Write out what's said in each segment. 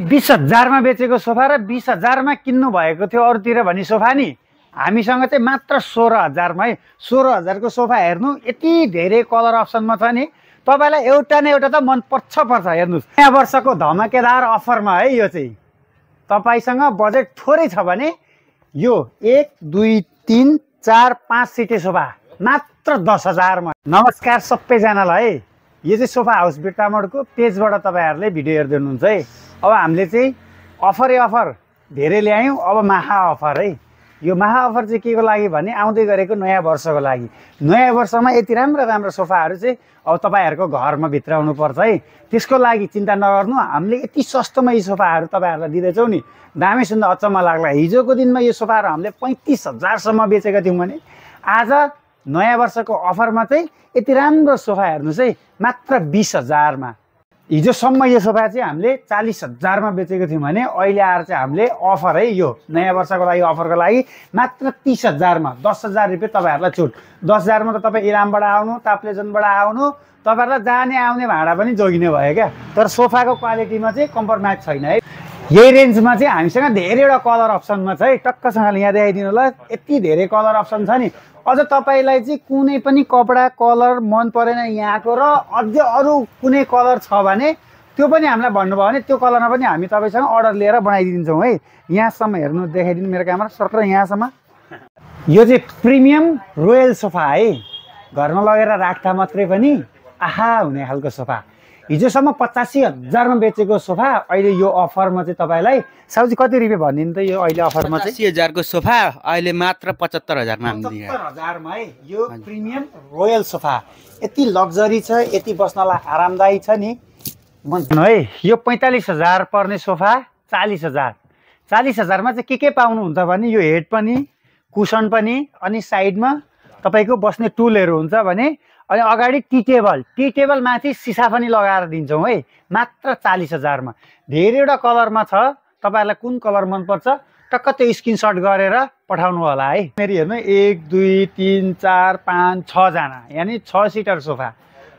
20,000 मा बेचेको सोफा र 20,000 मा किन्नु भएको थियो अरूतिर भनी सोफा नि हामीसँग चाहिँ मात्र 16,000 मा है। 16,000 को सोफा हेर्नु यति धेरै कलर अप्सनमा छ नि तपाईलाई एउटा न एउटा त मन पर्छ हेर्नुस्। नयाँ वर्षको धमाकेदार अफरमा है यो चाहिँ तपाईसँग बजेट थोरै छ भने यो 1 2 3 4 5 सिटे सोफा मात्र 10,000 मा। नमस्कार सबैजनालाई है, यो चाहिँ सोफा हाउस बिर्तामोडको पेजबाट तपाईहरुले भिडियो हेर्दै हुनुहुन्छ है। अब हामीले चाहिँ अफर धेरै ल्यायौं। अब महा अफर है। यो महा अफर चाहिँ के को लागि भने आउँदै गरेको नयाँ वर्षको लागि। नयाँ वर्षमा यति राम्रो सोफाहरू चाहिँ अब तपाईहरुको घरमा भित्राउनु पर्छ है। त्यसको लागि चिन्ता नगर्नु, हामीले यति सस्तोमा यी सोफाहरू तपाईहरुलाई दिदैछौं नि, दामी सुन्दा अचम्म लाग्ला। हिजोको दिनमा यो सोफाहरू हामीले 35,000 सम्म बेचेका थियौं भने आज नयाँ वर्षको अफरमा चाहिँ यति राम्रो सोफा हेर्नुस् है मात्र 20,000 मा। हिजोसम्म यो सोफा चाहिँ हामीले 40,000 मा बेचेको थियौं भने अहिले आएर चाहिँ हामीले अफर है, यो नयाँ वर्षको लागि अफरको लागि मात्र 30,000 मा 10,000 रुपैयाँ तपाईहरुलाई छुट। 10,000 मा त तपाई इलामबाट आउनु, ताप्लेजुङबाट आउनु, तपाईहरुलाई जाने आउने भाडा पनि जोगिने भयो क्या। तर सोफाको क्वालिटीमा चाहिँ कम्प्रोमाइज छैन है। यही रेन्जमा चाहिँ हामीसँग धेरैवटा कलर अप्सनमा छ है। टक्कसँगले यहाँ देखाइदिनु होला, यति धेरै कलर अप्सन छ नि। अझ तपाईलाई चाहिँ कुनै पनि कपडा कलर मन परेन यहाँको र अझ अरू कुनै कलर छ भने त्यो पनि हामीलाई भन्नुभयो भने त्यो कलरमा पनि हामी तपाईसँग अर्डर लिएर बनाइदिन्छौँ है। यहाँसम्म हेर्नु, देखाइदिनु मेरो क्यामेरा सर यहाँसम्म। यो चाहिँ प्रिमियम रोयल सोफा है, घरमा लगेर राख्दा मात्रै पनि आहा हुने खालको सोफा। हिजोसम्म 85,000 मा बेचेको सोफा अहिले यो अफरमा चाहिँ तपाईलाई साउजी कति रुपैयाँ भनिदिनु त। यो अहिले अफरमा चाहिँ 80,000 को सोफा अहिले मात्र 75,000 मा हामी दिए। 75,000 मा है यो प्रिमियम रोयल सोफा। यति लग्जरी छ, यति बस्नलाई आरामदायी छ नि भन्नु है। यो 45,000 पर्ने सोफा 40,000। 40,000 मा चाहिँ के पाउनुहुन्छ भने यो हेड पनि, कुसन पनि, अनि साइडमा तपाईको बस्ने टुलहरू हुन्छ भने, अनि अगाडि टी टेबल माथि सिसा पनि लगाएर दिन्छौँ है मात्र 40,000 मा। धेरैवटा कलरमा छ, तपाईहरुलाई कुन कलर मन पर्छ टक्क त्यो स्क्रिनशट गरेर पठाउनु होला है। फेरि हेर्नु 1 2 3 4 5 6 जना, यानी 6 सिटर सोफा।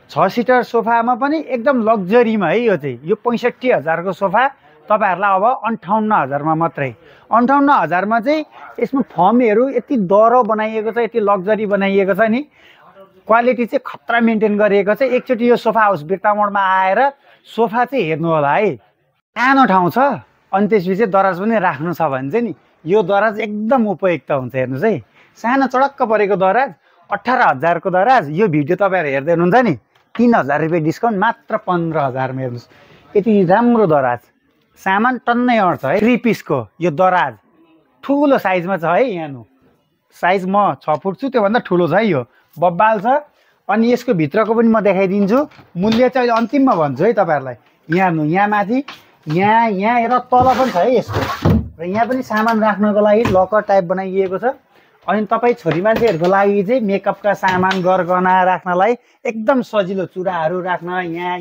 6 सिटर सोफामा पनि एकदम लग्जरीमा है। यो चाहिँ यो 65,000 को सोफा तपाईहरुलाई अब 58,000 मा मात्रै। 58,000 मा चाहिँ यसमा फर्महरू यति दरो बनाइएको छ, यति लग्जरी बनाइएको छ नि, क्वालिटी चाहिँ खतरा मेन्टेन गरिएको छ। एकचोटि यो सोफा हाउस बिर्तामोडमा आएर सोफा चाहिँ हेर्नु होला है। सानो ठाउँ छ अनि त्यसपछि दराज पनि राख्नु छ भने चाहिँ नि यो दराज एकदम उपयुक्त हुन्छ। हेर्नुस् है, सानो चडक्क परेको दराज 18,000 को दराज। यो भिडियो तपाईहरु हेर्दै हुनुहुन्छ नि 3,000 रुपैयाँ डिस्काउन्ट मात्र 15,000 मा। हेर्नुस् यति राम्रो दराज, सामान टन्नै अट्छ है। 3 पिसको यो दराज ठुलो साइजमा छ है। यहाँ साइज म 6 फुट छु, त्योभन्दा ठुलो छ है। यो बब्बाल छ। अनि यसको भित्रको पनि म देखाइदिन्छु। मूल्य चाहिँ अहिले अन्तिममा भन्छु है तपाईहरुलाई। यहाँ माथि यहाँ र तल पनि छ है यसको, र यहाँ पनि सामान राख्नको लागि लकर टाइप बनाइएको छ। अनि तपाईँ छोरी मान्छेहरूको लागि चाहिँ मेकअपका सामान गरगहना राख्नलाई एकदम सजिलो, चुराहरू राख्न यहाँ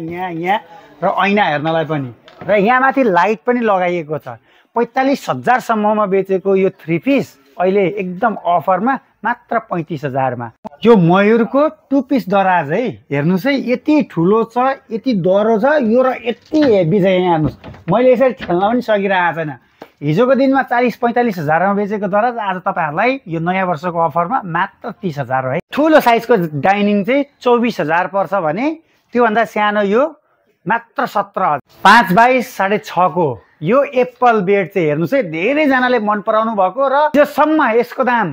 र ऐना हेर्नलाई पनि। र यहाँ माथि लाइट पनि लगाइएको छ। 45,000 सम्ममा बेचेको यो 3 पिस अहिले एकदम अफरमा मात्र 35,000 मा। यो मयूरको 2 पिस दराज है। हेर्नुस् है यति ठुलो छ, यति दरो छ यो, र यति हेभी छ। यहाँ हेर्नुस्, मैले यसरी खेल्न पनि सकिरहेको छैन। हिजोको दिनमा 40-45,000 मा बेचेको दराज आज तपाईहरुलाई यो नयाँ वर्षको अफरमा मात्र 30,000 है। ठुलो साइजको डाइनिङ चाहिँ 24,000 पर्छ भने त्योभन्दा सानो यो मात्र 17,000। 5 बाइ 6.5 को यो एप्पल बेड चाहिँ हेर्नुस् है धेरै जनाले मन पराउनु भएको, र योसम्म यसको दाम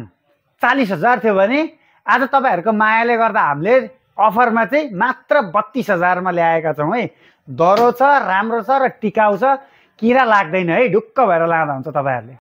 40,000 थियो भने आज तपाईहरुको मायाले गर्दा हामीले अफरमा चाहिँ मात्र 32,000 मा ल्याएका छौं है। दरो छ, राम्रो छ र टिकाउ छ, किरा लाग्दैन है। ढुक्क भएर लाँदा हुन्छ तपाईहरुले।